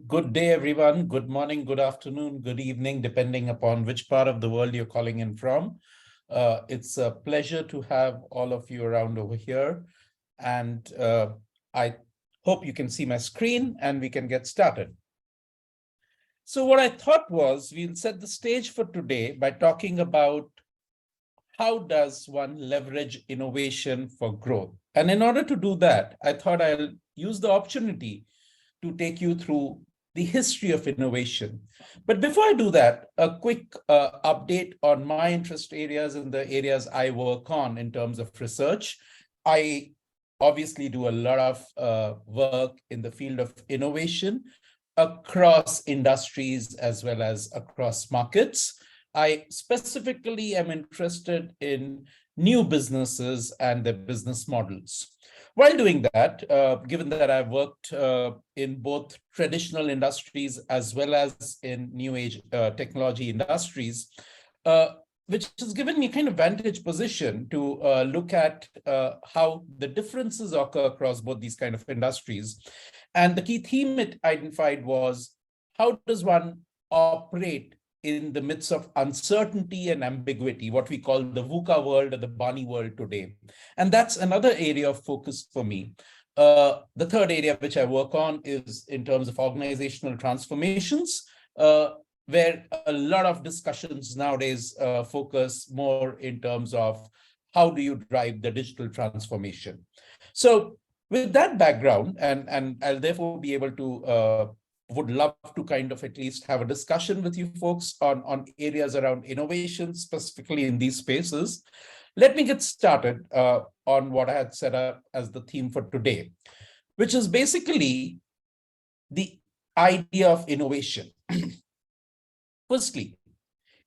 Good day, everyone. Good morning, good afternoon, good evening, depending upon which part of the world you're calling in from. It's a pleasure to have all of you around over here. And I hope you can see my screen and we can get started. So what I thought was we'll set the stage for today by talking about how does one leverage innovation for growth? And in order to do that, I thought I'll use the opportunity to take you through the history of innovation. But before I do that, a quick update on my interest areas and the areas I work on in terms of research. I obviously do a lot of work in the field of innovation across industries as well as across markets. I specifically am interested in new businesses and their business models. While doing that, given that I've worked in both traditional industries as well as in new age technology industries, which has given me kind of vantage position to look at how the differences occur across both these kind of industries. And the key theme it identified was, how does one operate in the midst of uncertainty and ambiguity, what we call the VUCA world or the Barney world today. And that's another area of focus for me. The third area which I work on is in terms of organizational transformations, where a lot of discussions nowadays focus more in terms of how do you drive the digital transformation. So with that background, and I'll therefore be able to would love to kind of at least have a discussion with you folks on areas around innovation, specifically in these spaces. Let me get started on what I had set up as the theme for today, which is basically the idea of innovation. Firstly,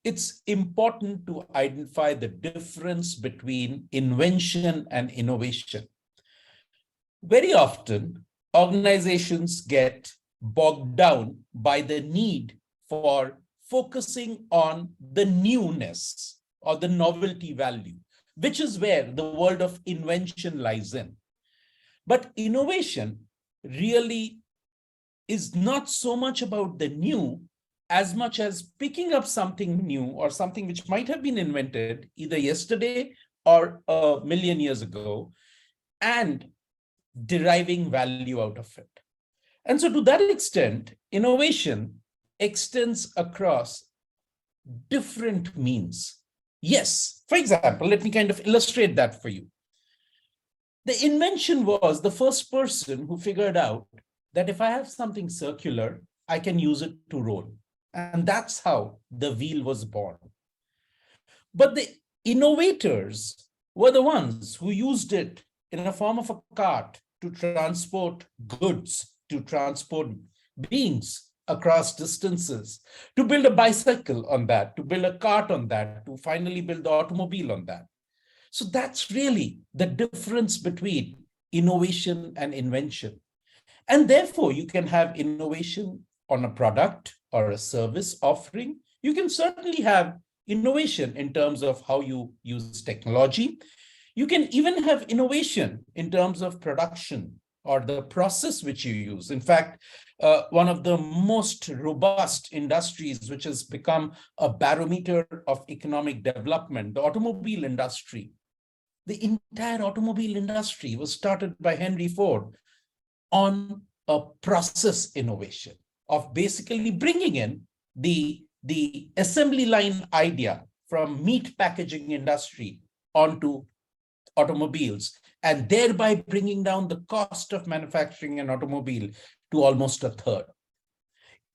it's important to identify the difference between invention and innovation. Very often, organizations get bogged down by the need for focusing on the newness or the novelty value, which is where the world of invention lies in. But innovation really is not so much about the new as much as picking up something new or something which might have been invented either yesterday or a million years ago and deriving value out of it. And so to that extent, innovation extends across different means. Yes, for example, let me kind of illustrate that for you. The invention was the first person who figured out that if I have something circular, I can use it to roll. And that's how the wheel was born. But the innovators were the ones who used it in a form of a cart to transport goods, to transport beings across distances, to build a bicycle on that, to build a cart on that, to finally build the automobile on that. So that's really the difference between innovation and invention. And therefore, you can have innovation on a product or a service offering. You can certainly have innovation in terms of how you use technology. You can even have innovation in terms of production or the process which you use. In fact, one of the most robust industries which has become a barometer of economic development, the automobile industry. The entire automobile industry was started by Henry Ford on a process innovation of basically bringing in the assembly line idea from meat packaging industry onto automobiles, and thereby bringing down the cost of manufacturing an automobile to almost a third.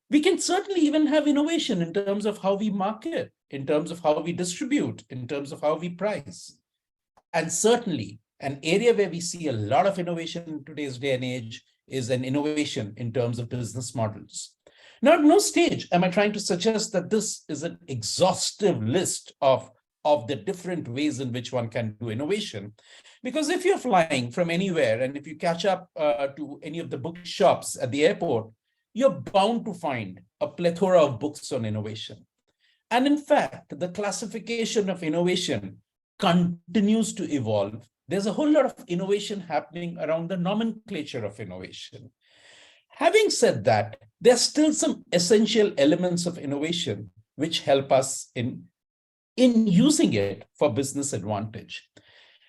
We can certainly even have innovation in terms of how we market, in terms of how we distribute, in terms of how we price. And certainly an area where we see a lot of innovation in today's day and age is an innovation in terms of business models. Now, at no stage am I trying to suggest that this is an exhaustive list of the different ways in which one can do innovation. Because if you're flying from anywhere and if you catch up to any of the bookshops at the airport, you're bound to find a plethora of books on innovation. And in fact, the classification of innovation continues to evolve. There's a whole lot of innovation happening around the nomenclature of innovation. Having said that, There are still some essential elements of innovation which help us in using it for business advantage.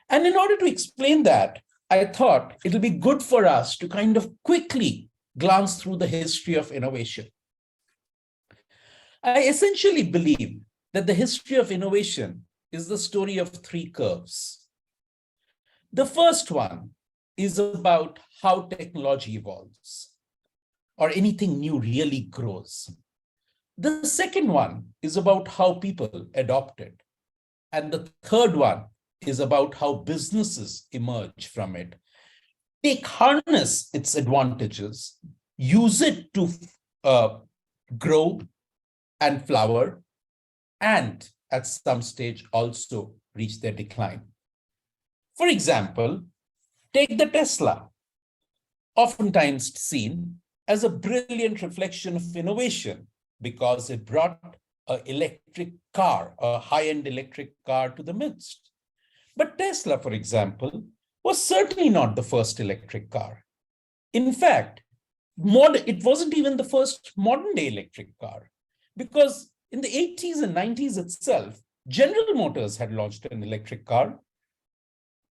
And in order to explain that, I thought it'll be good for us to kind of quickly glance through the history of innovation. I essentially believe that the history of innovation is the story of three curves. The first one is about how technology evolves, or anything new really grows. The second one is about how people adopt it. And the third one is about how businesses emerge from it. Harness its advantages, use it to grow and flower, and at some stage also reach their decline. For example, take the Tesla, oftentimes seen as a brilliant reflection of innovation because it brought an electric car, a high-end electric car to the midst. But Tesla, for example, was certainly not the first electric car. In fact, it wasn't even the first modern-day electric car, because in the 80s and 90s itself, General Motors had launched an electric car,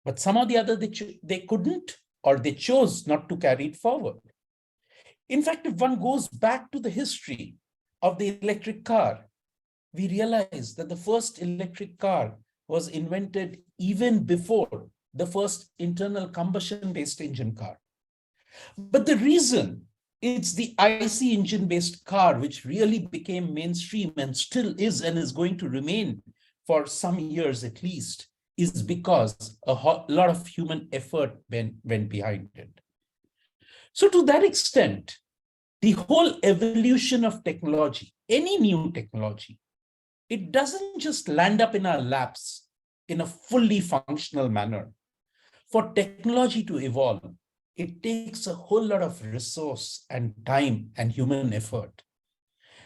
but somehow the other they couldn't, or they chose not to carry it forward. In fact, if one goes back to the history of the electric car, we realize that the first electric car was invented even before the first internal combustion-based engine car. But the reason it's the IC engine-based car which really became mainstream and still is and is going to remain for some years at least is because a lot of human effort went behind it. So to that extent, the whole evolution of technology, any new technology, it doesn't just land up in our laps in a fully functional manner. For technology to evolve, it takes a whole lot of resource and time and human effort.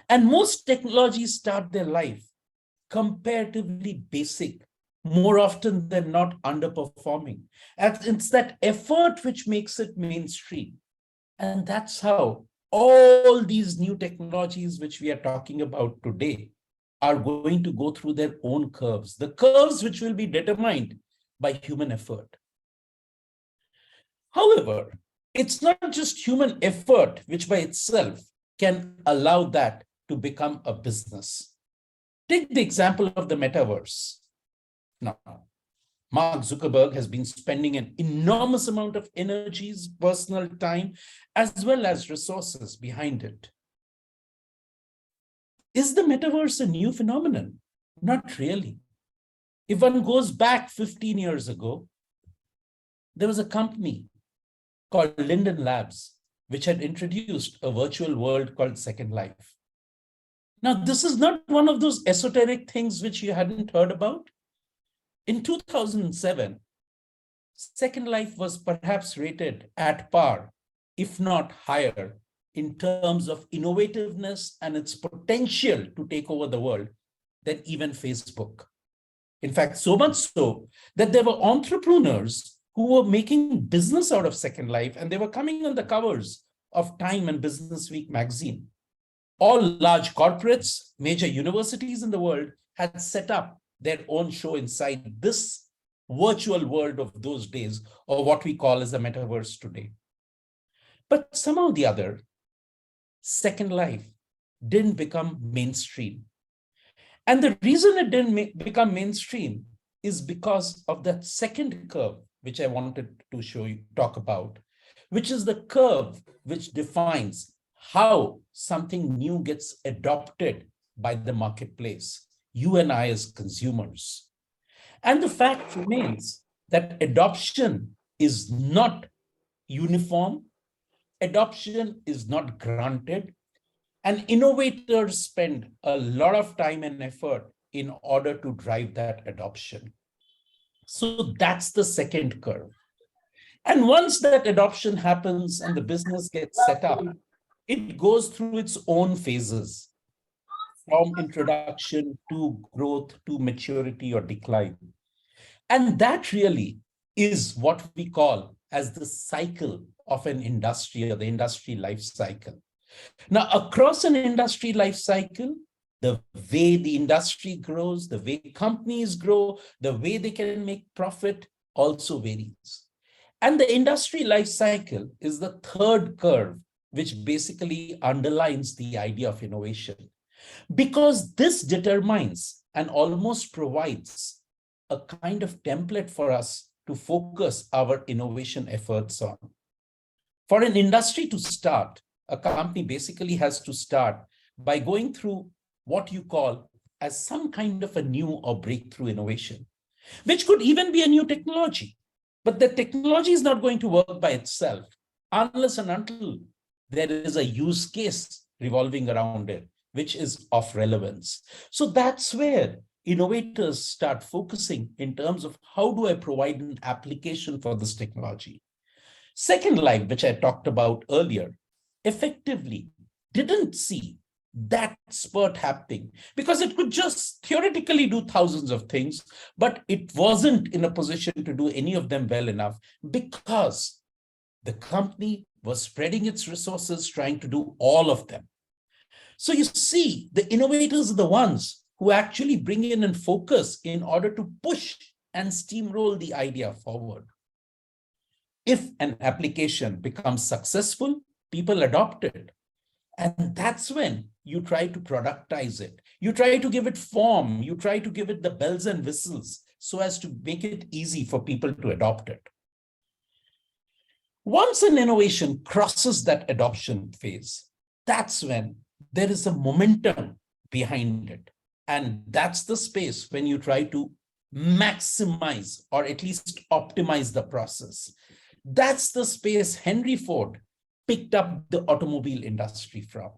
And most technologies start their life comparatively basic, more often than not underperforming. And it's that effort which makes it mainstream. And that's how all these new technologies which we are talking about today are going to go through their own curves, the curves which will be determined by human effort. However, it's not just human effort which by itself can allow that to become a business. Take the example of the metaverse. Now, Mark Zuckerberg has been spending an enormous amount of energies, personal time, as well as resources behind it. Is the metaverse a new phenomenon? Not really. If one goes back 15 years ago, there was a company called Linden Labs, which had introduced a virtual world called Second Life. Now, this is not one of those esoteric things which you hadn't heard about. In 2007, Second Life was perhaps rated at par, if not higher, in terms of innovativeness and its potential to take over the world than even Facebook. In fact, so much so that there were entrepreneurs who were making business out of Second Life, and they were coming on the covers of Time and Business Week magazine. All large corporates, major universities in the world had set up their own show inside this virtual world of those days, or what we call as the metaverse today. But somehow or the other, Second Life didn't become mainstream. And the reason it didn't become mainstream is because of that second curve, which I wanted to talk about, which is the curve which defines how something new gets adopted by the marketplace, you and I as consumers. And the fact remains that adoption is not uniform, adoption is not granted, and innovators spend a lot of time and effort in order to drive that adoption. So that's the second curve. And once that adoption happens and the business gets set up, it goes through its own phases, from introduction to growth to maturity or decline. And that really is what we call as the cycle of an industry, or the industry life cycle. Now, across an industry life cycle, the way the industry grows, the way companies grow, the way they can make profit also varies. And the industry life cycle is the third curve, which basically underlines the idea of innovation, because this determines and almost provides a kind of template for us to focus our innovation efforts on. For an industry to start, a company basically has to start by going through what you call as some kind of a new or breakthrough innovation, which could even be a new technology. But the technology is not going to work by itself unless and until there is a use case revolving around it, which is of relevance. So that's where innovators start focusing in terms of how do I provide an application for this technology. Second Life, which I talked about earlier, effectively didn't see that spurt happening because it could just theoretically do thousands of things, but it wasn't in a position to do any of them well enough because the company was spreading its resources trying to do all of them. So you see, the innovators are the ones who actually bring in and focus in order to push and steamroll the idea forward. If an application becomes successful, people adopt it. And that's when you try to productize it. You try to give it form. You try to give it the bells and whistles so as to make it easy for people to adopt it. Once an innovation crosses that adoption phase, that's when there is a momentum behind it. And that's the space when you try to maximize or at least optimize the process. That's the space Henry Ford picked up the automobile industry from.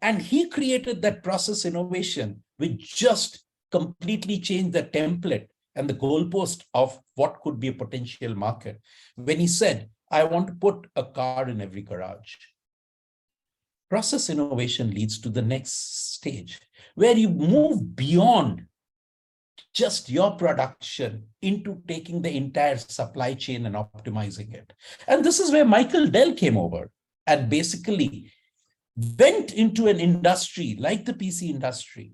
And he created that process innovation, which just completely changed the template and the goalpost of what could be a potential market. When he said, I want to put a car in every garage. Process innovation leads to the next stage, where you move beyond just your production into taking the entire supply chain and optimizing it. And this is where Michael Dell came over and basically went into an industry like the PC industry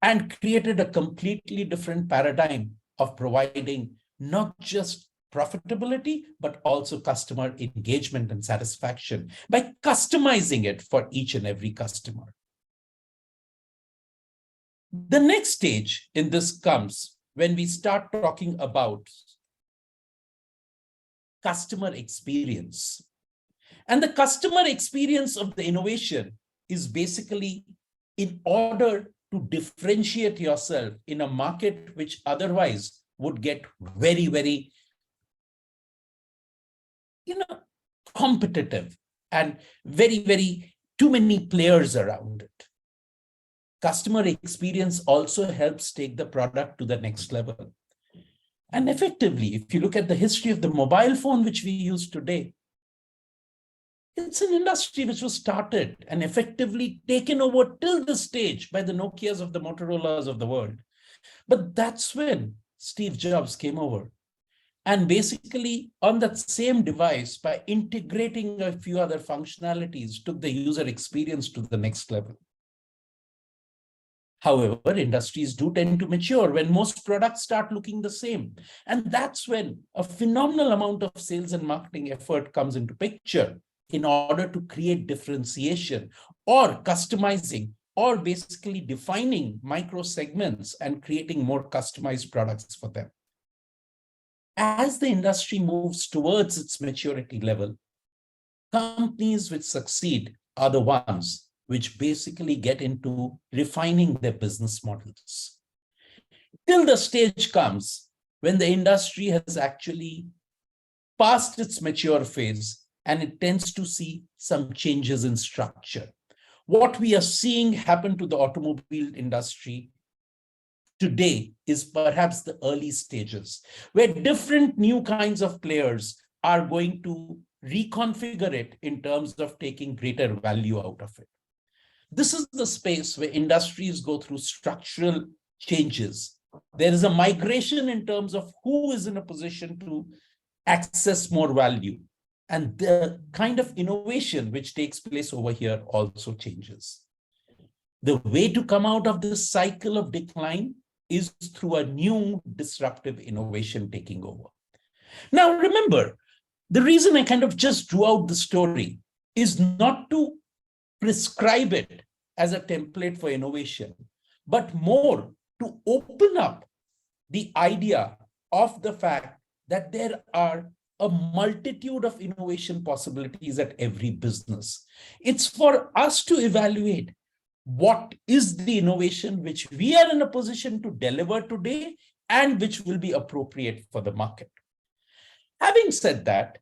and created a completely different paradigm of providing not just profitability, but also customer engagement and satisfaction by customizing it for each and every customer. The next stage in this comes when we start talking about customer experience. And the customer experience of the innovation is basically in order to differentiate yourself in a market which otherwise would get very, very, competitive and very, very too many players around it. Customer experience also helps take the product to the next level. And effectively, if you look at the history of the mobile phone, which we use today, it's an industry which was started and effectively taken over till the stage by the Nokias of the Motorola's of the world. But that's when Steve Jobs came over. And basically on that same device, by integrating a few other functionalities, took the user experience to the next level. However, industries do tend to mature when most products start looking the same. And that's when a phenomenal amount of sales and marketing effort comes into picture in order to create differentiation or customizing or basically defining micro segments and creating more customized products for them. As the industry moves towards its maturity level, companies which succeed are the ones which basically get into refining their business models. Till the stage comes when the industry has actually passed its mature phase and it tends to see some changes in structure. What we are seeing happen to the automobile industry today is perhaps the early stages, where different new kinds of players are going to reconfigure it in terms of taking greater value out of it. This is the space where industries go through structural changes. There is a migration in terms of who is in a position to access more value. And the kind of innovation which takes place over here also changes. The way to come out of this cycle of decline is through a new disruptive innovation taking over. Now, remember, the reason I kind of just drew out the story is not to prescribe it as a template for innovation, but more to open up the idea of the fact that there are a multitude of innovation possibilities at every business. It's for us to evaluate what is the innovation which we are in a position to deliver today and which will be appropriate for the market. Having said that,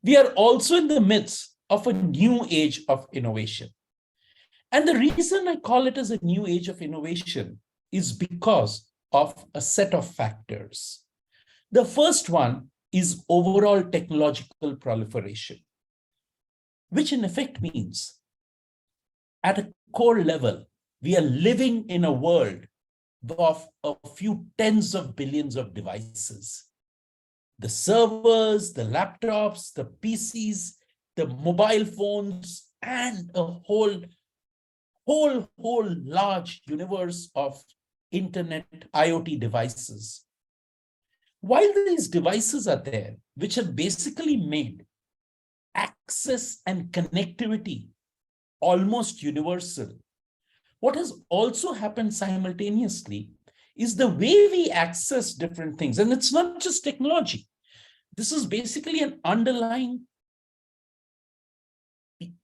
we are also in the midst of a new age of innovation. And the reason I call it as a new age of innovation is because of a set of factors. The first one is overall technological proliferation, which in effect means at a core level, we are living in a world of a few tens of billions of devices. The servers, the laptops, the PCs, the mobile phones, and a whole large universe of internet IoT devices. While these devices are there, which have basically made access and connectivity almost universal, what has also happened simultaneously is the way we access different things. And it's not just technology. This is basically an underlying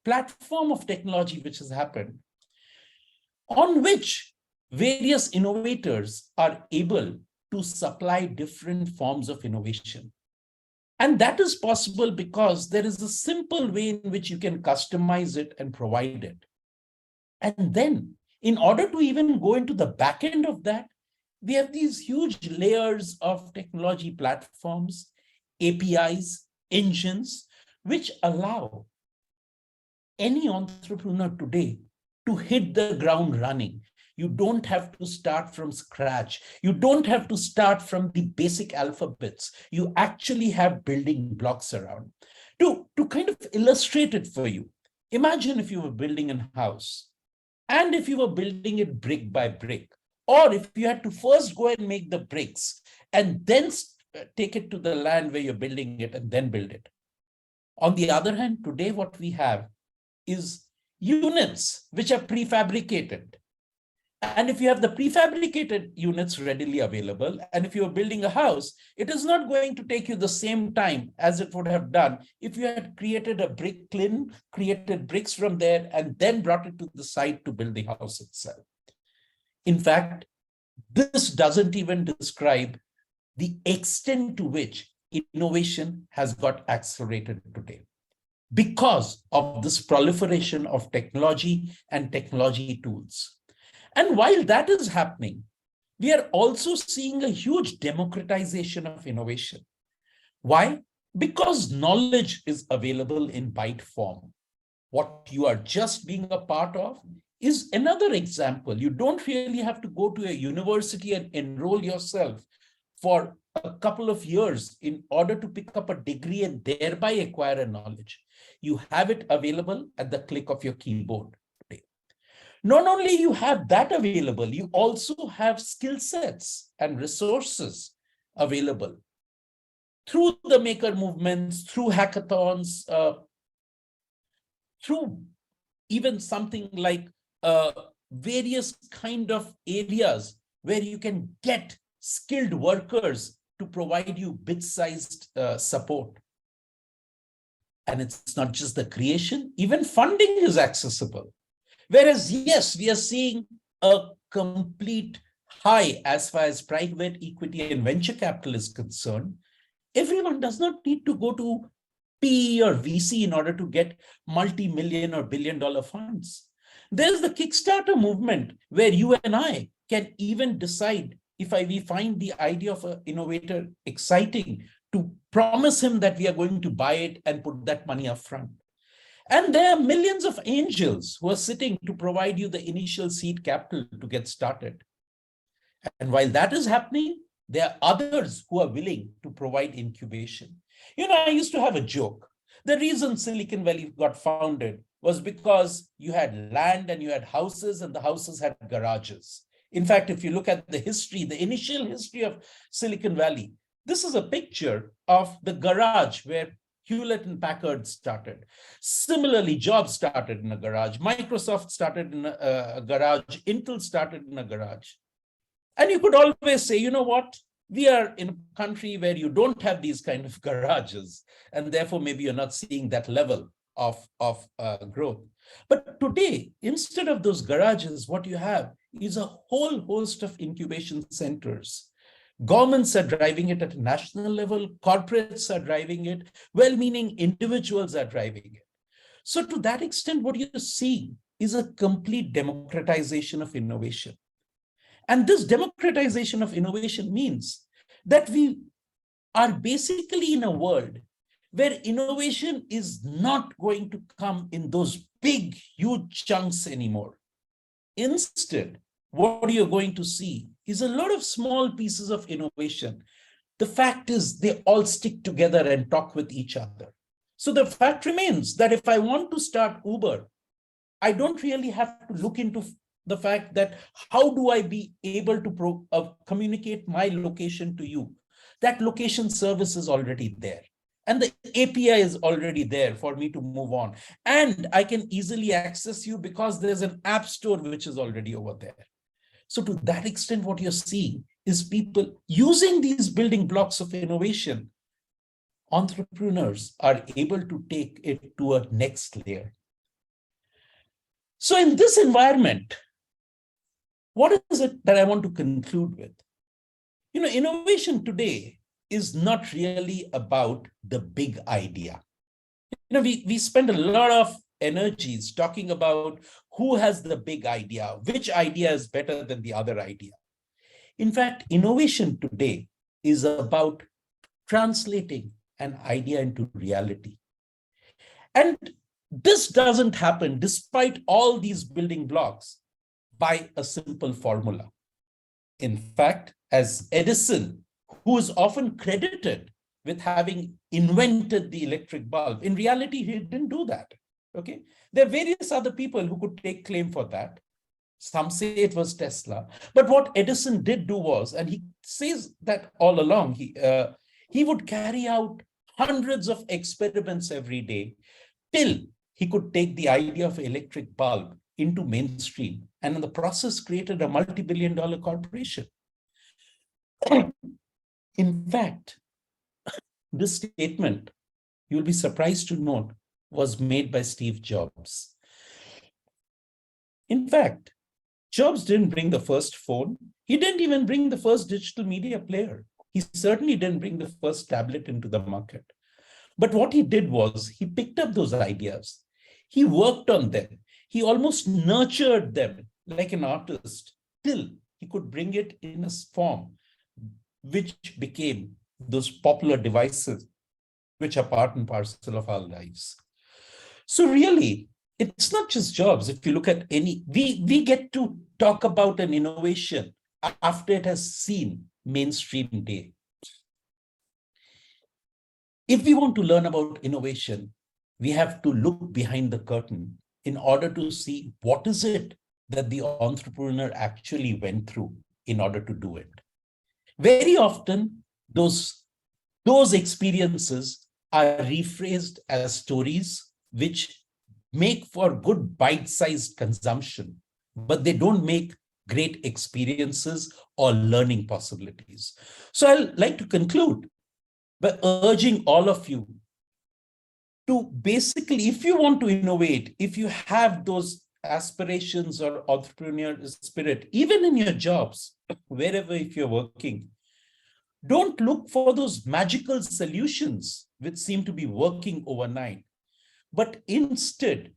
platform of technology which has happened, on which various innovators are able to supply different forms of innovation. And that is possible because there is a simple way in which you can customize it and provide it. And then, in order to even go into the back end of that, we have these huge layers of technology platforms, APIs, engines, which allow any entrepreneur today to hit the ground running. You don't have to start from scratch. You don't have to start from the basic alphabets. You actually have building blocks around. To kind of illustrate it for you, imagine if you were building a house, and if you were building it brick by brick, or if you had to first go and make the bricks and then take it to the land where you're building it and then build it. On the other hand, today what we have is units which are prefabricated. And if you have the prefabricated units readily available, and if you're building a house, it is not going to take you the same time as it would have done if you had created a brick kiln, created bricks from there, and then brought it to the site to build the house itself. In fact, this doesn't even describe the extent to which innovation has got accelerated today because of this proliferation of technology and technology tools. And while that is happening, we are also seeing a huge democratization of innovation. Why? Because knowledge is available in byte form. What you are just being a part of is another example. You don't really have to go to a university and enroll yourself for a couple of years in order to pick up a degree and thereby acquire a knowledge. You have it available at the click of your keyboard. Not only you have that available, you also have skill sets and resources available through the maker movements, through hackathons, through even something like various kind of areas where you can get skilled workers to provide you bit-sized support. And it's not just the creation, even funding is accessible. Whereas, yes, we are seeing a complete high as far as private equity and venture capital is concerned. Everyone does not need to go to PE or VC in order to get multi-million or billion-dollar funds. There's the Kickstarter movement where you and I can even decide if we find the idea of an innovator exciting to promise him that we are going to buy it and put that money up front. And there are millions of angels who are sitting to provide you the initial seed capital to get started. And while that is happening, there are others who are willing to provide incubation. You know, I used to have a joke The reason Silicon Valley got founded was because you had land and you had houses, and the houses had garages. In fact, if you look at the history, the initial history of Silicon Valley, this is a picture of the garage where Hewlett and Packard started. Similarly, Jobs started in a garage. Microsoft started in a garage. Intel started in a garage. And you could always say, you know what? We are in a country where you don't have these kind of garages, and therefore maybe you're not seeing that level of growth. But today, instead of those garages, what you have is a whole host of incubation centers. Governments are driving it at a national level. Corporates are driving it. Well-meaning individuals are driving it. So to that extent, what you see is a complete democratization of innovation. And this democratization of innovation means that we are basically in a world where innovation is not going to come in those big, huge chunks anymore. Instead, what you're going to see is a lot of small pieces of innovation. The fact is they all stick together and talk with each other. So the fact remains that if I want to start Uber, I don't really have to look into the fact that how do I be able to communicate my location to you? That location service is already there. And the API is already there for me to move on. And I can easily access you because there's an app store which is already over there. So to that extent, what you're seeing is people using these building blocks of innovation. Entrepreneurs are able to take it to a next layer. So in this environment, what is it that I want to conclude with? You know, innovation today is not really about the big idea. You know, we spend a lot of energies talking about who has the big idea, which idea is better than the other idea. In fact, innovation today is about translating an idea into reality. And this doesn't happen despite all these building blocks by a simple formula. In fact, as Edison, who is often credited with having invented the electric bulb, in reality, he didn't do that. Okay, there are various other people who could take claim for that. Some say it was Tesla, but what Edison did do was, and he says that all along, he would carry out hundreds of experiments every day till he could take the idea of electric bulb into mainstream, and in the process created a multi-billion-dollar corporation. In fact, this statement, you'll be surprised to note, was made by Steve Jobs. In fact, Jobs didn't bring the first phone. He didn't even bring the first digital media player. He certainly didn't bring the first tablet into the market. But what he did was he picked up those ideas. He worked on them. He almost nurtured them like an artist till he could bring it in a form which became those popular devices which are part and parcel of our lives. So really, it's not just Jobs. If you look at we get to talk about an innovation after it has seen mainstream day. If we want to learn about innovation, we have to look behind the curtain in order to see what is it that the entrepreneur actually went through in order to do it. Very often, those experiences are rephrased as stories which make for good bite-sized consumption, but they don't make great experiences or learning possibilities. So I'd like to conclude by urging all of you to basically, if you want to innovate, if you have those aspirations or entrepreneurial spirit, even in your jobs, wherever if you're working, don't look for those magical solutions which seem to be working overnight, but instead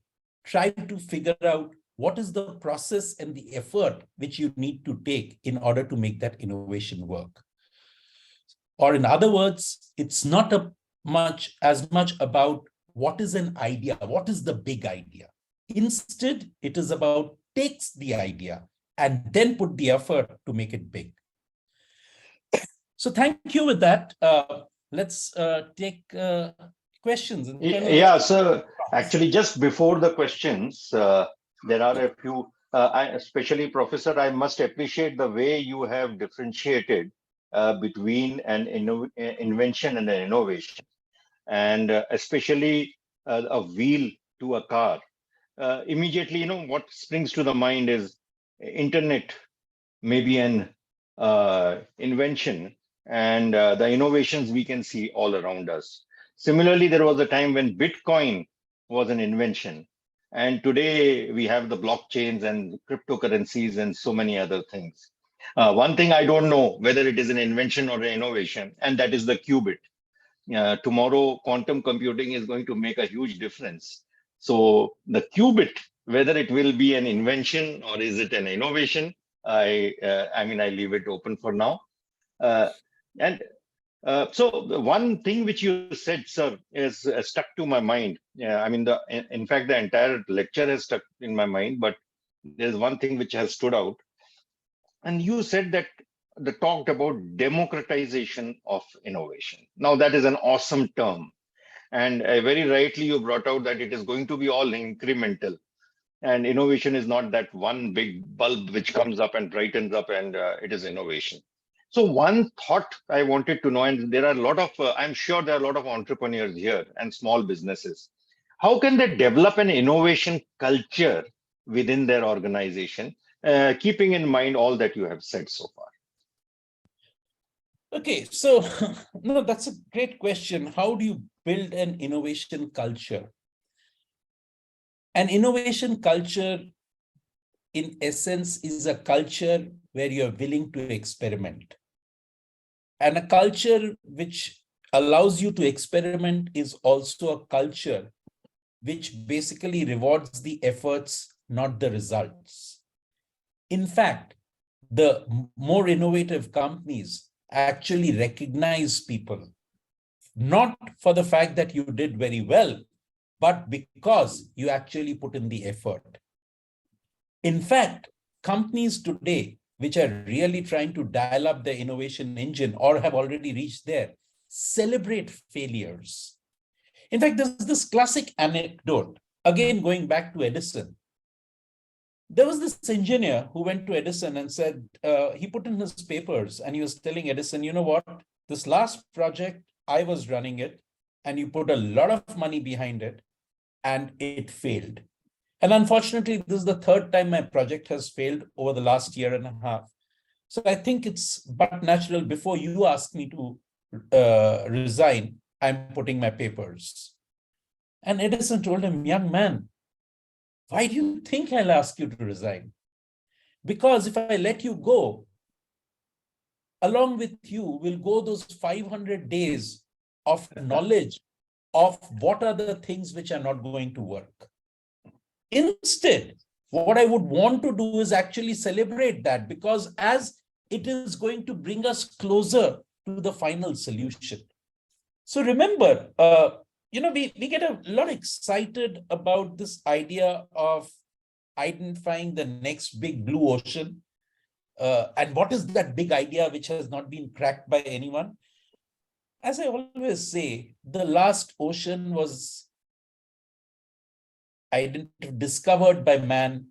try to figure out what is the process and the effort which you need to take in order to make that innovation work. Or in other words, it's not as much about what is an idea, what is the big idea. Instead, it is about takes the idea and then put the effort to make it big. So thank you with that. Let's take questions. And Yeah, so actually, just before the questions, there are a few, especially Professor, I must appreciate the way you have differentiated between an invention and an innovation, and especially a wheel to a car. Immediately, what springs to the mind is internet, maybe an invention, and the innovations we can see all around us. Similarly, there was a time when Bitcoin was an invention, and today we have the blockchains and cryptocurrencies and so many other things. One thing I don't know whether it is an invention or an innovation, and that is the qubit. Tomorrow, quantum computing is going to make a huge difference. So the qubit, whether it will be an invention or is it an innovation, I mean, I leave it open for now. And so the one thing which you said, sir, is stuck to my mind. Yeah, I mean, in fact, the entire lecture has stuck in my mind, but there's one thing which has stood out. And you said that the talked about democratization of innovation. Now, that is an awesome term. And very rightly, you brought out that it is going to be all incremental. And innovation is not that one big bulb which comes up and brightens up and it is innovation. So one thought I wanted to know, and there are a lot of, I'm sure there are a lot of entrepreneurs here and small businesses. How can they develop an innovation culture within their organization, keeping in mind all that you have said so far? Okay, so no, that's a great question. How do you build an innovation culture? An innovation culture, in essence, is a culture where you're willing to experiment. And a culture which allows you to experiment is also a culture which basically rewards the efforts, not the results. In fact, the more innovative companies actually recognize people, not for the fact that you did very well, but because you actually put in the effort. In fact, companies today, which are really trying to dial up their innovation engine or have already reached there, celebrate failures. In fact, there's this classic anecdote, again, going back to Edison. There was this engineer who went to Edison and said, he put in his papers and he was telling Edison, you know what, this last project, I was running it and you put a lot of money behind it and it failed. And unfortunately, this is the third time my project has failed over the last year and a half. So I think it's but natural before you ask me to resign, I'm putting my papers. And Edison told him, young man, why do you think I'll ask you to resign? Because if I let you go, along with you will go those 500 days of knowledge of what are the things which are not going to work. Instead, what I would want to do is actually celebrate that, because as it is going to bring us closer to the final solution. So remember, we get a lot excited about this idea of identifying the next big blue ocean. And what is that big idea which has not been cracked by anyone? As I always say, the last ocean was discovered by man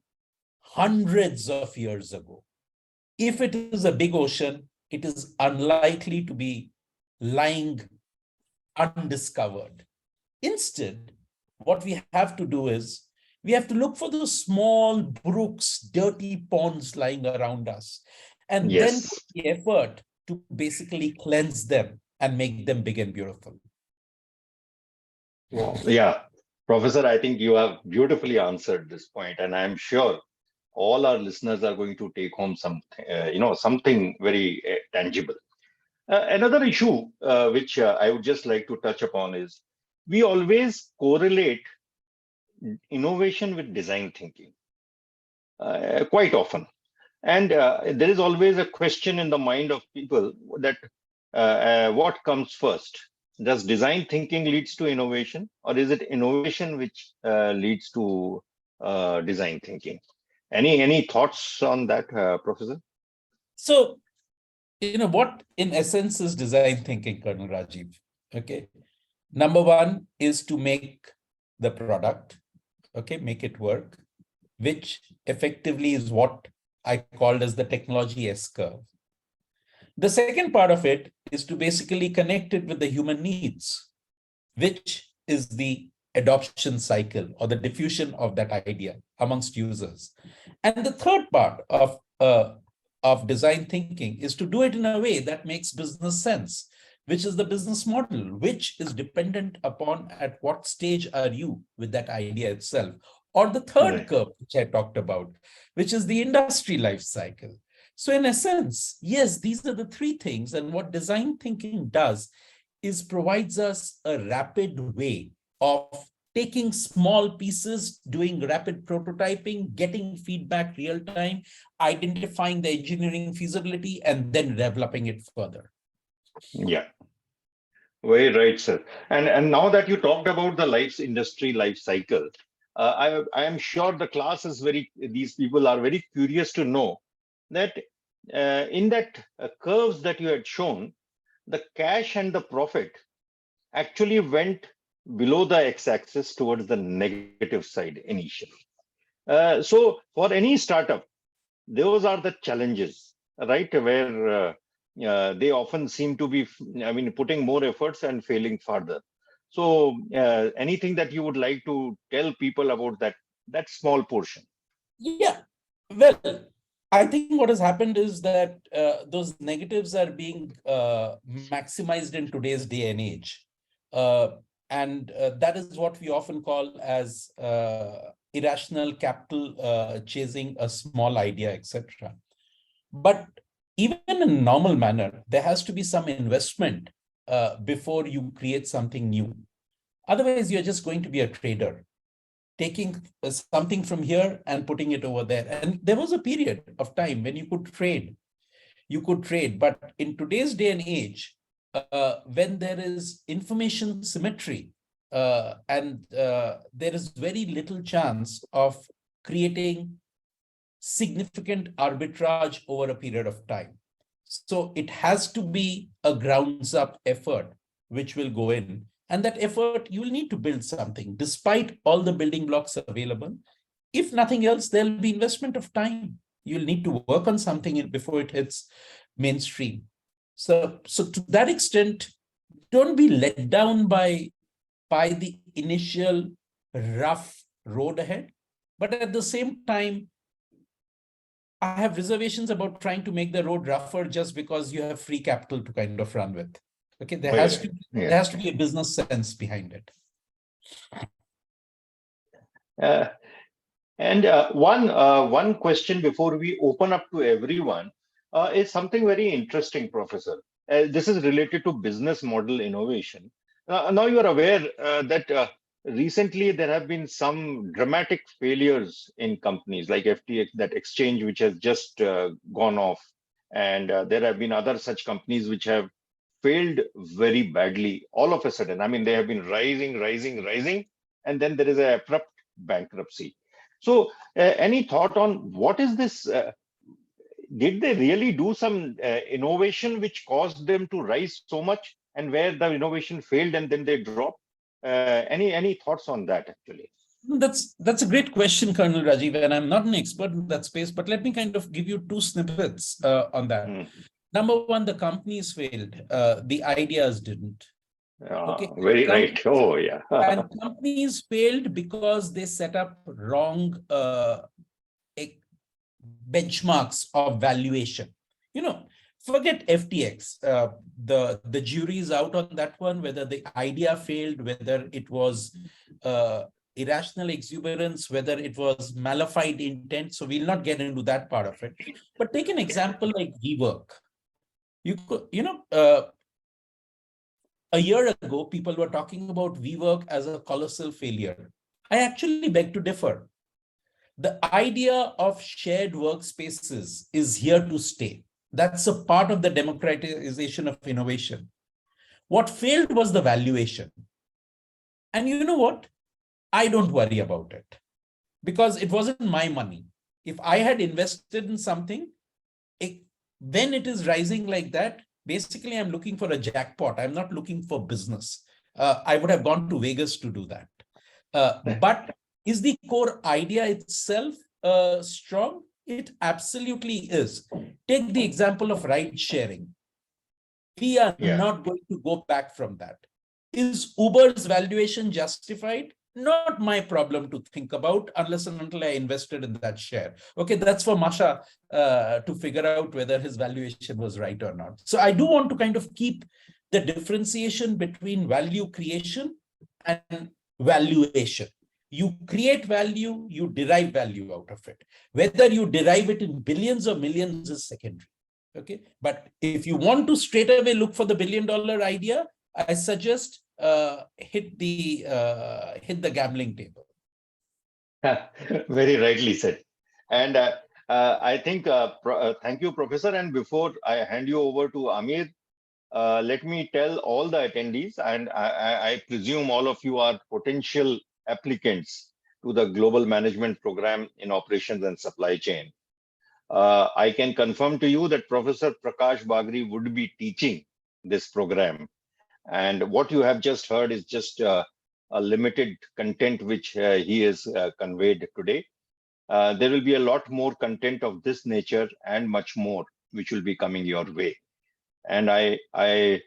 hundreds of years ago. If it is a big ocean, it is unlikely to be lying undiscovered. Instead, what we have to do is we have to look for those small brooks, dirty ponds lying around us, and then put the effort to basically cleanse them and make them big and beautiful. Yeah, Professor, I think you have beautifully answered this point, and I'm sure all our listeners are going to take home something very tangible. Another issue which I would just like to touch upon is we always correlate innovation with design thinking quite often. And there is always a question in the mind of people that what comes first? Does design thinking leads to innovation, or is it innovation which leads to design thinking? Any thoughts on that, Professor? So, what in essence is design thinking, Colonel Rajiv? Okay. Number one is to make the product, okay, make it work, which effectively is what I called as the technology S curve. The second part of it is to basically connect it with the human needs, which is the adoption cycle or the diffusion of that idea amongst users. And the third part of design thinking is to do it in a way that makes business sense, which is the business model, which is dependent upon at what stage are you with that idea itself. Or the third Right. curve, which I talked about, which is the industry life cycle. So in essence, yes, these are the three things. And what design thinking does is provides us a rapid way of taking small pieces, doing rapid prototyping, getting feedback real time, identifying the engineering feasibility, and then developing it further. Yeah. Very right, sir. And now that you talked about the industry life cycle, I am sure the class is these people are very curious to know that in that curves that you had shown, the cash and the profit actually went below the x-axis towards the negative side initially. So for any startup, those are the challenges, right? Where they often seem to be, I mean, putting more efforts and failing further. So anything that you would like to tell people about that small portion? Yeah, well, I think what has happened is that those negatives are being maximized in today's day and age. Uh, and that is what we often call as irrational capital chasing a small idea, etc. But even in normal manner, there has to be some investment before you create something new. Otherwise, you're just going to be a trader, taking something from here and putting it over there. And there was a period of time when you could trade. You could trade. But in today's day and age, when there is information symmetry and there is very little chance of creating significant arbitrage over a period of time. So it has to be a grounds up effort which will go in. And that effort, you will need to build something despite all the building blocks available. If nothing else, there'll be investment of time. You'll need to work on something before it hits mainstream. So to that extent, don't be let down by the initial rough road ahead. But at the same time, I have reservations about trying to make the road rougher just because you have free capital to kind of run with. Okay, there has to Yeah. there has to be a business sense behind it. Uh, and one question before we open up to everyone is something very interesting, Professor. This is related to business model innovation. Now you are aware that recently there have been some dramatic failures in companies like FTX, that exchange which has just gone off, and there have been other such companies which have failed very badly all of a sudden. I mean, they have been rising, and then there is a abrupt bankruptcy. So, any thought on what is this? Did they really do some innovation which caused them to rise so much, and where the innovation failed and then they dropped? Any thoughts on that actually? That's a great question, Colonel Rajiv, and I'm not an expert in that space, but let me kind of give you two snippets on that. Hmm. Number one, the companies failed. The ideas didn't. Okay. Very right. Oh, yeah. And companies failed because they set up wrong benchmarks of valuation. You know, forget FTX. The jury is out on that one, whether the idea failed, whether it was irrational exuberance, whether it was malified intent. So we'll not get into that part of it. But take an example like WeWork. A year ago, people were talking about WeWork as a colossal failure. I actually beg to differ. The idea of shared workspaces is here to stay. That's a part of the democratization of innovation. What failed was the valuation. And you know what? I don't worry about it because it wasn't my money. If I had invested in something, when it is rising like that, basically I'm looking for a jackpot. I'm not looking for business. I would have gone to Vegas to do that. But is the core idea itself strong? It absolutely is. Take the example of ride sharing. We are not going to go back from that. Is Uber's valuation justified? Not my problem to think about unless and until I invested in that share. Okay, that's for Masha to figure out whether his valuation was right or not. So I do want to kind of keep the differentiation between value creation and valuation. You create value, you derive value out of it. Whether you derive it in billions or millions is secondary. Okay, but if you want to straight away look for the $1 billion idea, I suggest hit the gambling table. Very rightly said. And I think, thank you, Professor. And before I hand you over to Amir, let me tell all the attendees, and I presume all of you are potential applicants to the Global Management Program in Operations and Supply Chain. I can confirm to you that Professor Prakash Bagri would be teaching this program. And what you have just heard is just a limited content which he has conveyed today. There will be a lot more content of this nature and much more which will be coming your way. And I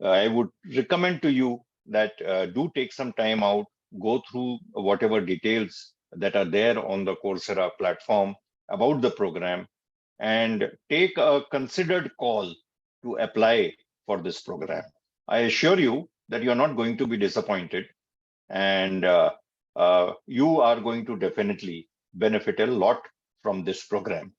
would recommend to you that do take some time out, go through whatever details that are there on the Coursera platform about the program, and take a considered call to apply for this program. I assure you that you're not going to be disappointed, and you are going to definitely benefit a lot from this program.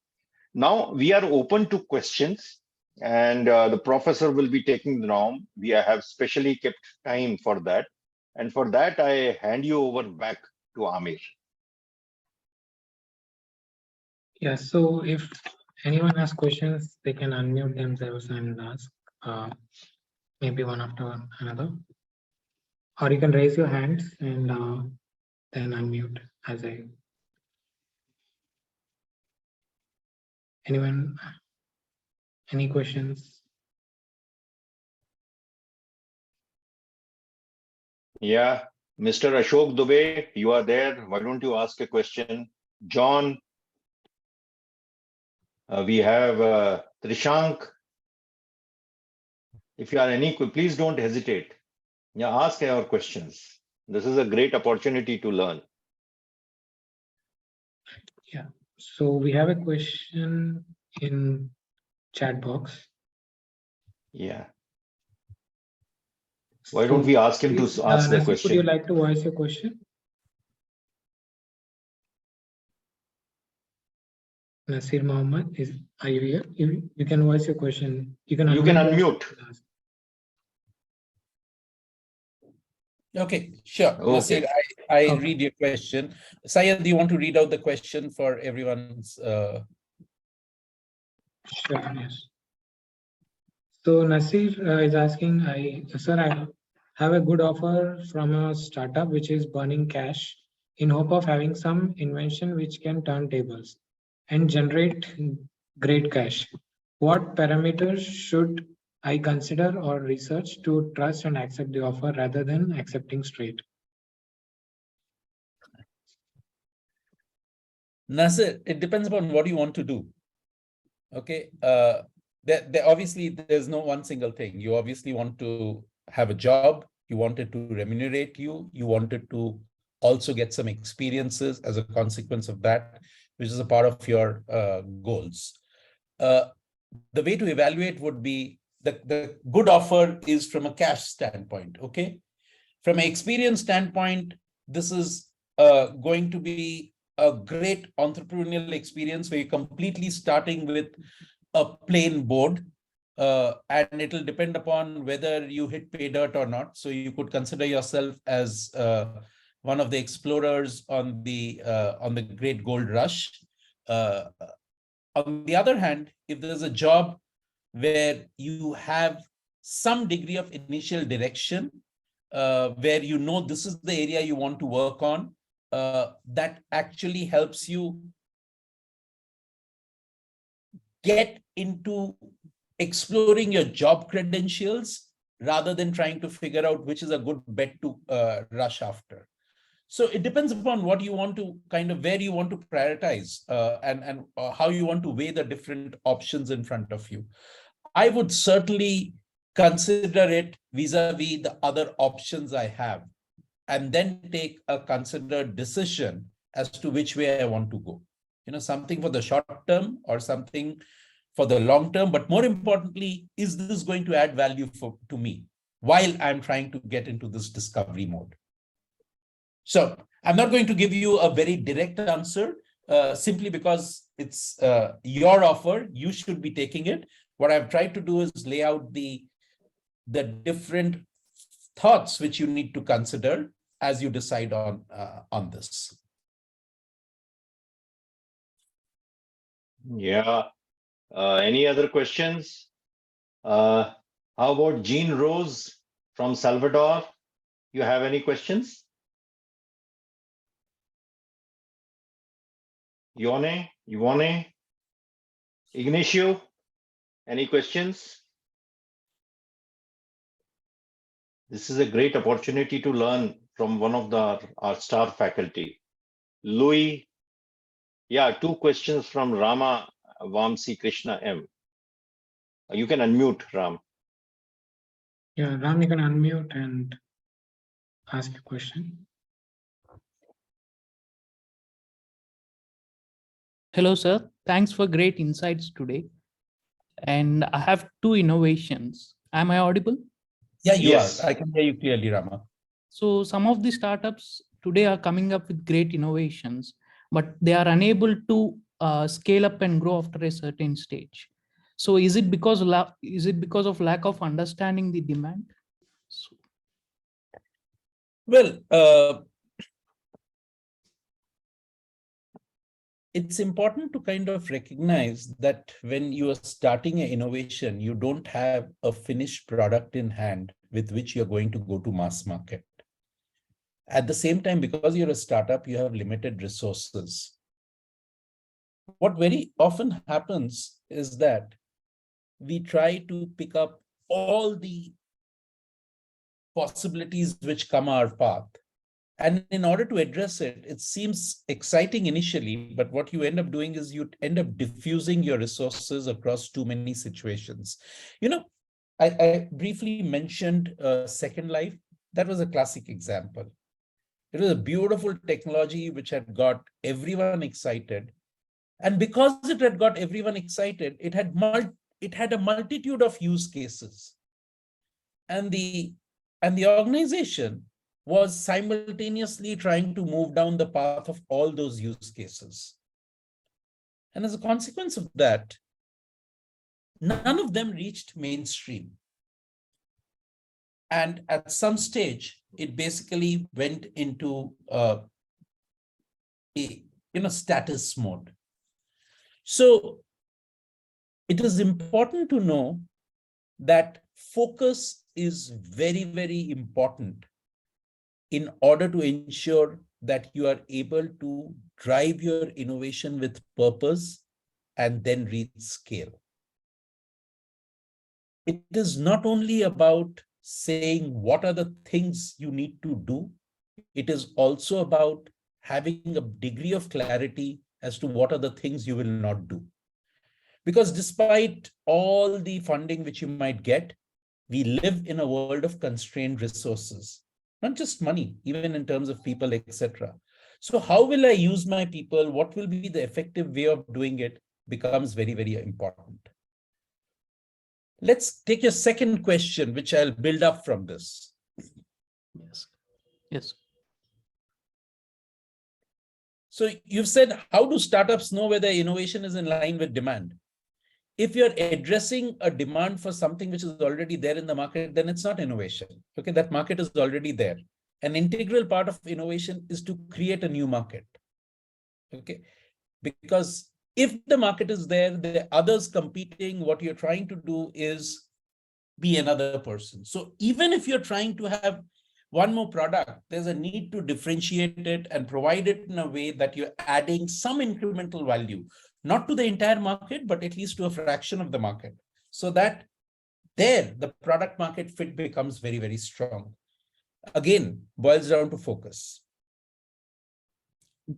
Now we are open to questions, and the professor will be taking the norm. We have specially kept time for that. And for that, I hand you over back to Amir. Yeah, so if anyone has questions, they can unmute themselves and ask, maybe one after another. Or you can raise your hands and then unmute as I. Anyone? Any questions? Yeah, Mr. Ashok Dubey, you are there. Why don't you ask a question? John, we have Trishank. If you are any, please don't hesitate. Yeah, ask your questions. This is a great opportunity to learn. Yeah, so we have a question in chat box. Yeah. Why don't we ask him to ask the question? Would you like to voice your question? Nasir Mohammed, are you here? You can voice your question. You can unmute. Okay, sure. Okay. Nasir, I read your question. Syed, do you want to read out the question for everyone's? Sure, yes. So Nasir is asking, sir, I have a good offer from a startup which is burning cash in hope of having some invention which can turn tables and generate great cash. What parameters should I consider or research to trust and accept the offer rather than accepting straight? Nasir, it depends upon what you want to do. Okay. Obviously, there's no one single thing. You obviously want to have a job. You want it to remunerate you. You want it to also get some experiences as a consequence of that, which is a part of your goals. The way to evaluate would be the good offer is from a cash standpoint. Okay. From an experience standpoint, this is going to be a great entrepreneurial experience where you're completely starting with a plain board, and it'll depend upon whether you hit pay dirt or not. So you could consider yourself as one of the explorers on the great gold rush. On the other hand, if there's a job where you have some degree of initial direction, where you know this is the area you want to work on, that actually helps you get into exploring your job credentials rather than trying to figure out which is a good bet to rush after. So it depends upon what you want to where you want to prioritize and how you want to weigh the different options in front of you. I would certainly consider it vis-a-vis the other options I have, and then take a considered decision as to which way I want to go. Something for the short term or something for the long term, but more importantly, is this going to add value to me while I'm trying to get into this discovery mode? So I'm not going to give you a very direct answer simply because it's your offer. You should be taking it. What I've tried to do is lay out the different thoughts which you need to consider as you decide on this. Yeah. Any other questions? How about Jean Rose from Salvador? You have any questions? Yone, Ignacio, any questions? This is a great opportunity to learn from one of our star faculty. Louis, yeah, 2 questions from Rama Vamsi Krishna M. You can unmute, Ram. Yeah, Ram, you can unmute and ask a question. Hello, sir. Thanks for great insights today. And I have 2 innovations. Am I audible? Yeah, you Yes. are. I can hear you clearly, Rama. So some of the startups today are coming up with great innovations, but they are unable to scale up and grow after a certain stage. So is it because of lack of understanding the demand? Well, it's important to kind of recognize that when you are starting an innovation, you don't have a finished product in hand with which you're going to go to mass market. At the same time, because you're a startup, you have limited resources. What very often happens is that we try to pick up all the possibilities which come our path. And in order to address it, it seems exciting initially, but what you end up doing is you end up diffusing your resources across too many situations. I briefly mentioned Second Life. That was a classic example. It was a beautiful technology which had got everyone excited. And because it had got everyone excited, it had a multitude of use cases. And the organization was simultaneously trying to move down the path of all those use cases. And as a consequence of that, none of them reached mainstream. And at some stage, it basically went into a status mode. So it is important to know that focus is very, very important in order to ensure that you are able to drive your innovation with purpose and then reach scale. It is not only about saying what are the things you need to do, it is also about having a degree of clarity as to what are the things you will not do. Because despite all the funding which you might get, we live in a world of constrained resources. Not just money, even in terms of people, etc. So how will I use my people? What will be the effective way of doing it becomes very, very important. Let's take your second question, which I'll build up from this. Yes. So you've said, how do startups know whether innovation is in line with demand? If you're addressing a demand for something which is already there in the market, then it's not innovation. Okay, that market is already there. An integral part of innovation is to create a new market. Okay, because if the market is there, the others competing, what you're trying to do is be another person. So even if you're trying to have one more product, there's a need to differentiate it and provide it in a way that you're adding some incremental value, not to the entire market, but at least to a fraction of the market, so that there the product market fit becomes very, very strong. Again, boils down to focus.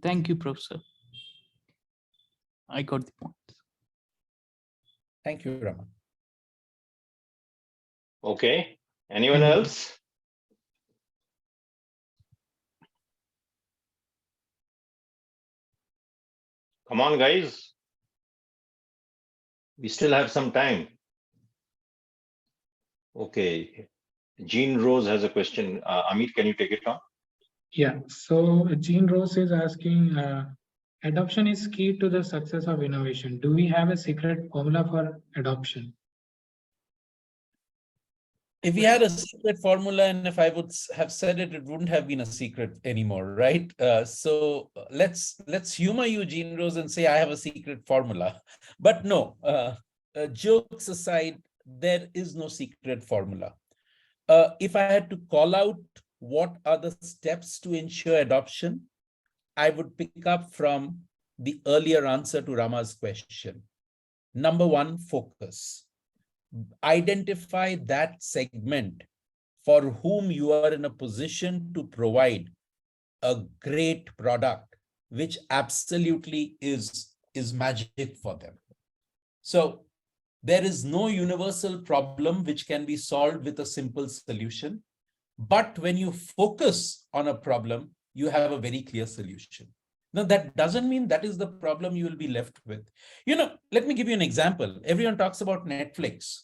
Thank you, Professor. I got the point. Thank you, Rama. Okay. Anyone Thank you. else? Come on, guys. We still have some time. Okay. Jean Rose has a question. Amit, can you take it on? Yeah, so Jean Rose is asking, adoption is key to the success of innovation. Do we have a secret formula for adoption? If we had a secret formula, and if I would have said it, it wouldn't have been a secret anymore, right? So let's humor you, Jean Rose, and say I have a secret formula. But no, jokes aside, there is no secret formula. If I had to call out what are the steps to ensure adoption, I would pick up from the earlier answer to Rama's question. Number one, focus. Identify that segment for whom you are in a position to provide a great product, which absolutely is magic for them. So there is no universal problem which can be solved with a simple solution. But when you focus on a problem, you have a very clear solution. Now, that doesn't mean that is the problem you will be left with. Let me give you an example. Everyone talks about Netflix.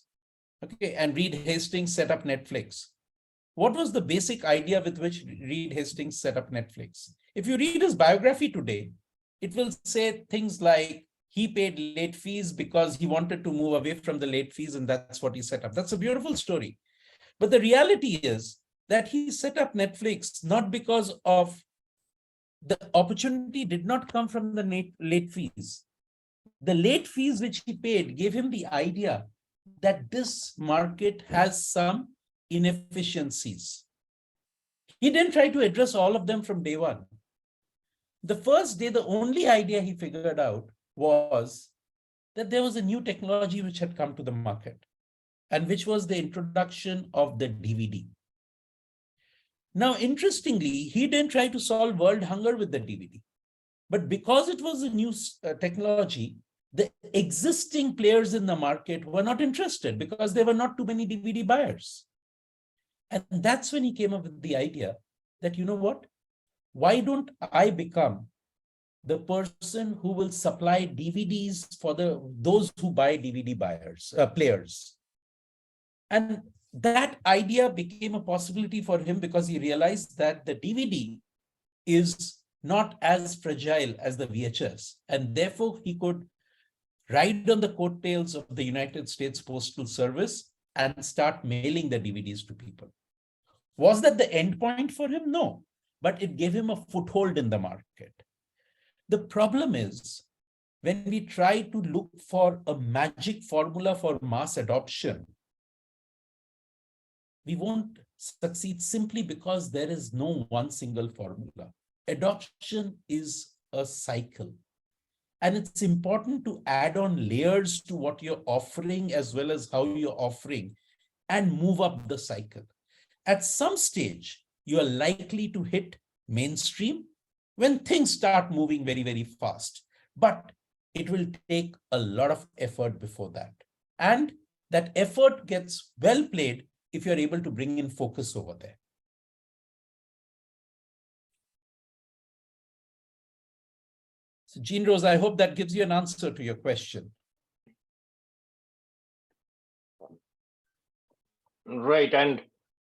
Okay, and Reed Hastings set up Netflix. What was the basic idea with which Reed Hastings set up Netflix? If you read his biography today, it will say things like he paid late fees because he wanted to move away from the late fees, and that's what he set up. That's a beautiful story. But the reality is that he set up Netflix not because of the opportunity did not come from the late fees. The late fees which he paid gave him the idea that this market has some inefficiencies. He didn't try to address all of them from day one. The first day, the only idea he figured out was that there was a new technology which had come to the market, and which was the introduction of the DVD. Now, interestingly, he didn't try to solve world hunger with the DVD, but because it was a new technology, the existing players in the market were not interested because there were not too many DVD buyers. And that's when he came up with the idea that, you know what, why don't I become the person who will supply DVDs for those who buy DVD players. And that idea became a possibility for him because he realized that the DVD is not as fragile as the VHS. And therefore, he could ride on the coattails of the United States Postal Service and start mailing the DVDs to people. Was that the end point for him? No, but it gave him a foothold in the market. The problem is when we try to look for a magic formula for mass adoption, we won't succeed simply because there is no one single formula. Adoption is a cycle. And it's important to add on layers to what you're offering as well as how you're offering and move up the cycle. At some stage, you are likely to hit mainstream when things start moving very, very fast. But it will take a lot of effort before that. And that effort gets well played if you're able to bring in focus over there. So Jean Rose, I hope that gives you an answer to your question. Right. And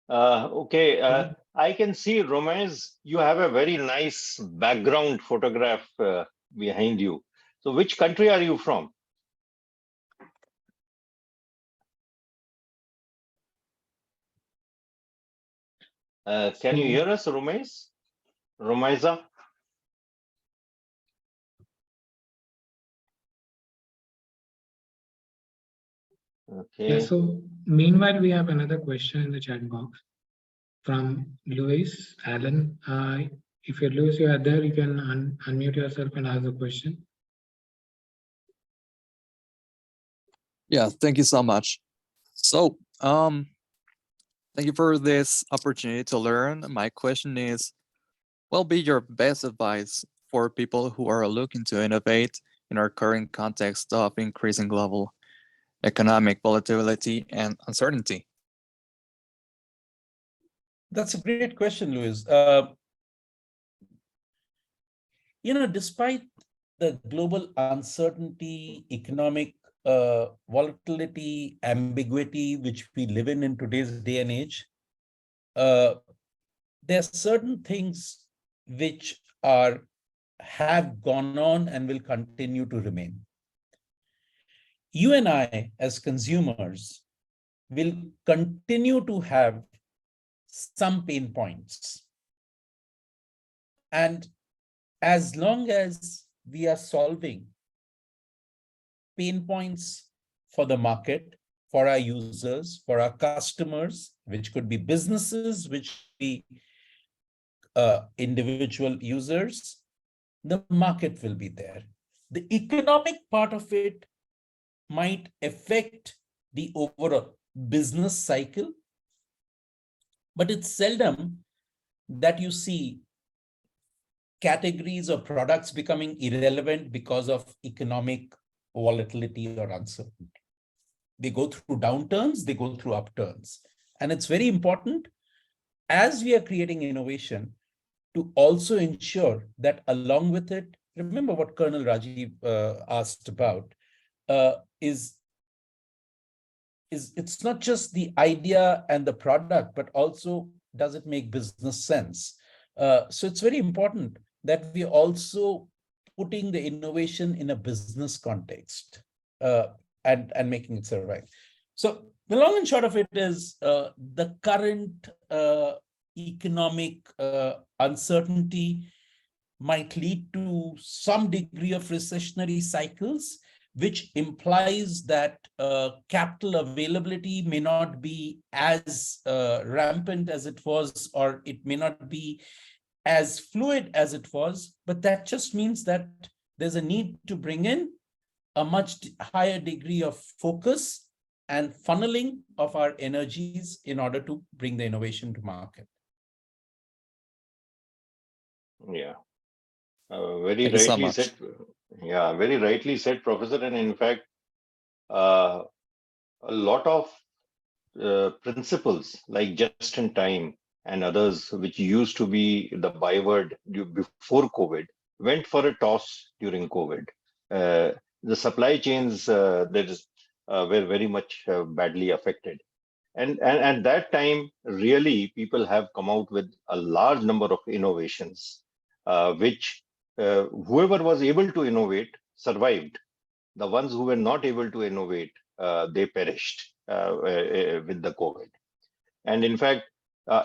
okay, I can see, Romain, you have a very nice background photograph behind you. So which country are you from? Can you hear us, Romain? Romaiza? Okay. Yeah, so meanwhile, we have another question in the chat box from Louis Allen. If you're Louis, you are there, you can unmute yourself and ask the question. Yeah, thank you so much. So Thank you for this opportunity to learn. My question is, what will be your best advice for people who are looking to innovate in our current context of increasing global economic volatility and uncertainty? That's a great question, Luis. Despite the global uncertainty, economic volatility, ambiguity, which we live in today's day and age, there are certain things which have gone on and will continue to remain. You and I, as consumers, will continue to have some pain points. And as long as we are solving pain points for the market, for our users, for our customers, which could be businesses, which could be individual users, the market will be there. The economic part of it might affect the overall business cycle, but it's seldom that you see categories or products becoming irrelevant because of economic volatility or uncertainty. They go through downturns, they go through upturns. And it's very important, as we are creating innovation, to also ensure that along with it, remember what Colonel Rajiv asked about, is it's not just the idea and the product, but also does it make business sense? So it's very important that we also putting the innovation in a business context and making it survive. So the long and short of it is the current economic uncertainty might lead to some degree of recessionary cycles, which implies that capital availability may not be as rampant as it was, or it may not be as fluid as it was, but that just means that there's a need to bring in a much higher degree of focus and funneling of our energies in order to bring the innovation to market. Yeah, very Thank you so rightly much. said. Yeah, very rightly said, Professor. And in fact, a lot of principles like just in time and others, which used to be the byword before COVID, went for a toss during COVID. The supply chains were very much badly affected. And at that time, really, people have come out with a large number of innovations, which whoever was able to innovate survived. The ones who were not able to innovate, they perished with the COVID. And in fact,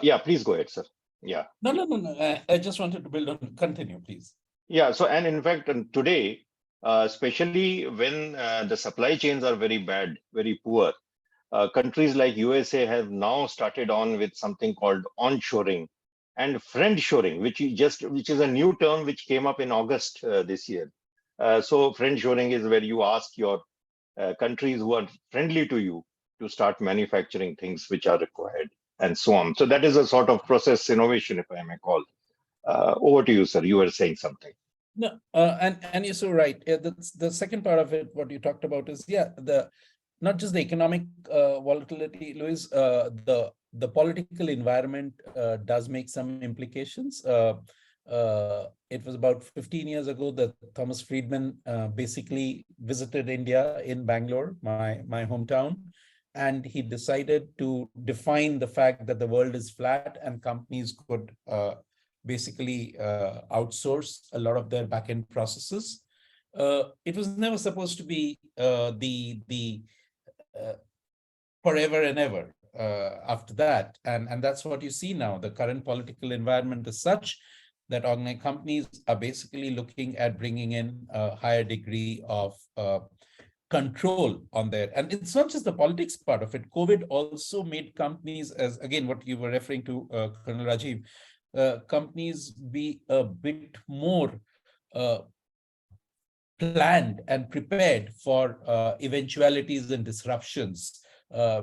yeah, please go ahead, sir. Yeah. No. I just wanted to build on. Continue, please. Yeah. So, and in fact, today, especially when the supply chains are very bad, very poor, countries like USA have now started on with something called onshoring and friendshoring, which is a new term which came up in August this year. So friendshoring is where you ask your countries who are friendly to you to start manufacturing things which are required, and so on. So that is a sort of process innovation, if I may call. Over to you, sir. You were saying something. No, and you're so right. Yeah, the second part of it, what you talked about is, not just the economic volatility, Luis, the political environment does make some implications. It was about 15 years ago that Thomas Friedman basically visited India in Bangalore, my hometown, and he decided to define the fact that the world is flat and companies could basically outsource a lot of their back-end processes. It was never supposed to be the forever and ever after that. And that's what you see now. The current political environment is such that organized companies are basically looking at bringing in a higher degree of control on there. And it's not just the politics part of it. COVID also made companies, as again, what you were referring to, Colonel Rajiv, companies be a bit more planned and prepared for eventualities and disruptions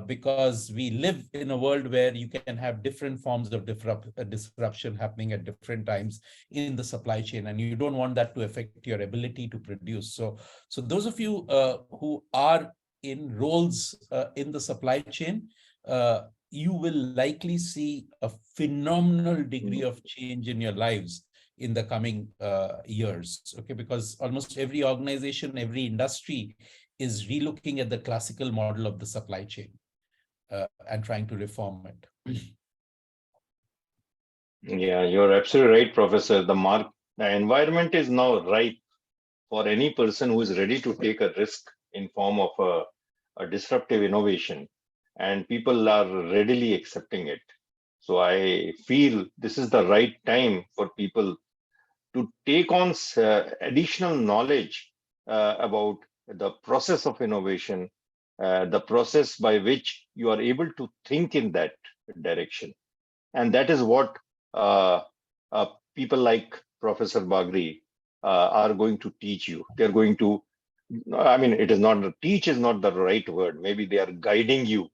because we live in a world where you can have different forms of disruption happening at different times in the supply chain, and you don't want that to affect your ability to produce. So those of you who are in roles in the supply chain, you will likely see a phenomenal degree of change in your lives in the coming years, okay? Because almost every organization, every industry is relooking at the classical model of the supply chain and trying to reform it. Yeah, you're absolutely right, Professor. The environment is now ripe for any person who is ready to take a risk in form of a disruptive innovation, and people are readily accepting it. So I feel this is the right time for people to take on additional knowledge about the process of innovation, the process by which you are able to think in that direction. And that is what people like Professor Bagri are going to teach you. They're going to, I mean, it is not, teach is not the right word. Maybe they are guiding you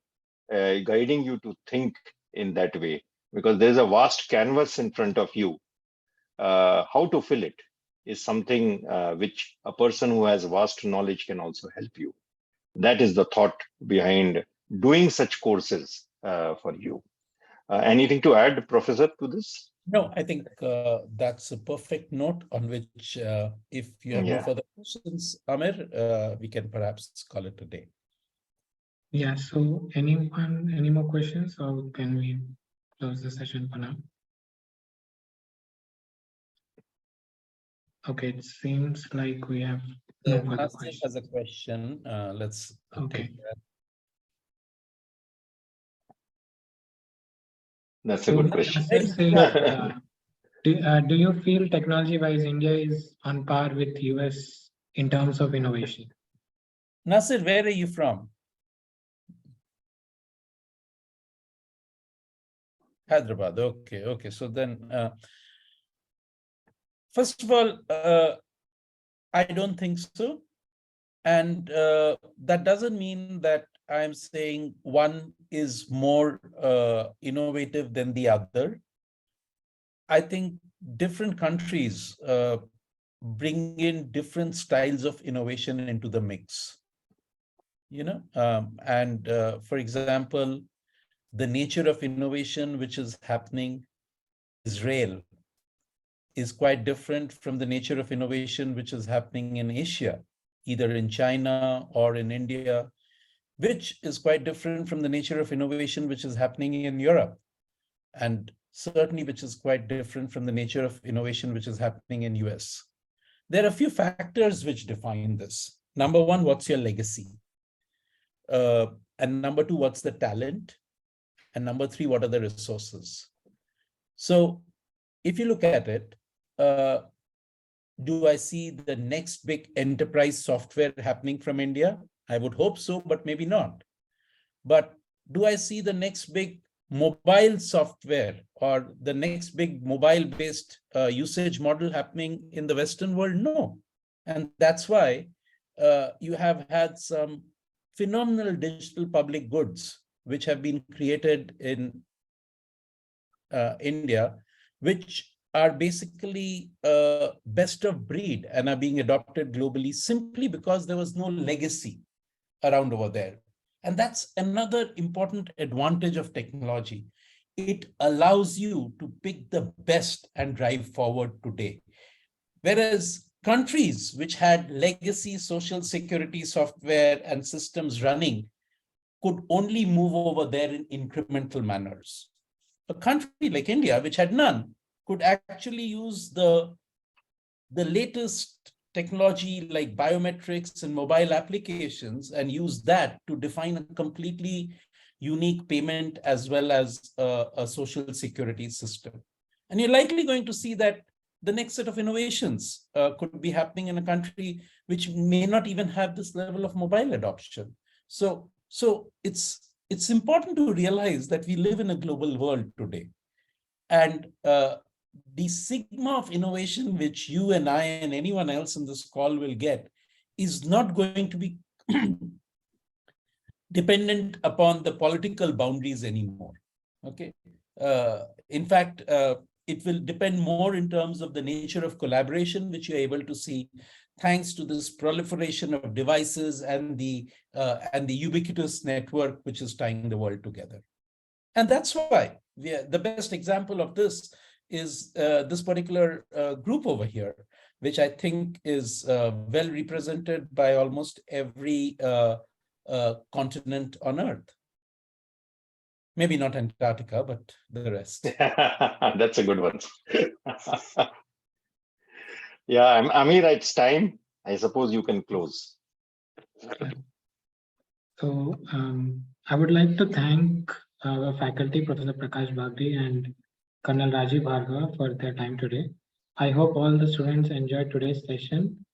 to think in that way, because there's a vast canvas in front of you. How to fill it is something which a person who has vast knowledge can also help you. That is the thought behind doing such courses for you. Anything to add, Professor, to this? No, I think that's a perfect note on which, if you have no further questions, Amir, we can perhaps call it a day. Yeah, so anyone, any more questions, or can we close the session for now? Okay, it seems like we have no further questions. Has a question. Let's okay. That's a good question. Do you feel technology-wise India is on par with US in terms of innovation? Nasir, where are you from? Hyderabad. Okay, okay. So then, first of all, I don't think so. And that doesn't mean that I'm saying one is more innovative than the other. I think different countries bring in different styles of innovation into the mix. You know, for example, the nature of innovation which is happening in Israel is quite different from the nature of innovation which is happening in Asia, either in China or in India, which is quite different from the nature of innovation which is happening in Europe, and certainly which is quite different from the nature of innovation which is happening in US. There are a few factors which define this. Number one, what's your legacy? And number two, what's the talent? And number three, what are the resources? So if you look at it, do I see the next big enterprise software happening from India? I would hope so, but maybe not. But do I see the next big mobile software or the next big mobile-based usage model happening in the Western world? No. And that's why you have had some phenomenal digital public goods which have been created in India, which are basically best of breed and are being adopted globally simply because there was no legacy around over there. And that's another important advantage of technology. It allows you to pick the best and drive forward today. Whereas countries which had legacy social security software and systems running could only move over there in incremental manners. A country like India, which had none, could actually use the latest technology like biometrics and mobile applications and use that to define a completely unique payment as well as a social security system. And you're likely going to see that the next set of innovations could be happening in a country which may not even have this level of mobile adoption. So it's important to realize that we live in a global world today. And the sigma of innovation which you and I and anyone else in this call will get is not going to be dependent upon the political boundaries anymore. Okay. In fact, it will depend more in terms of the nature of collaboration, which you're able to see thanks to this proliferation of devices and the ubiquitous network which is tying the world together. And that's why the best example of this is this particular group over here, which I think is well represented by almost every continent on Earth. Maybe not Antarctica, but the rest. That's a good one. Yeah, Amir, it's time. I suppose you can close. So I would like to thank our faculty, Professor Prakash Bagri and Colonel Rajiv Bhargava, for their time today. I hope all the students enjoyed today's session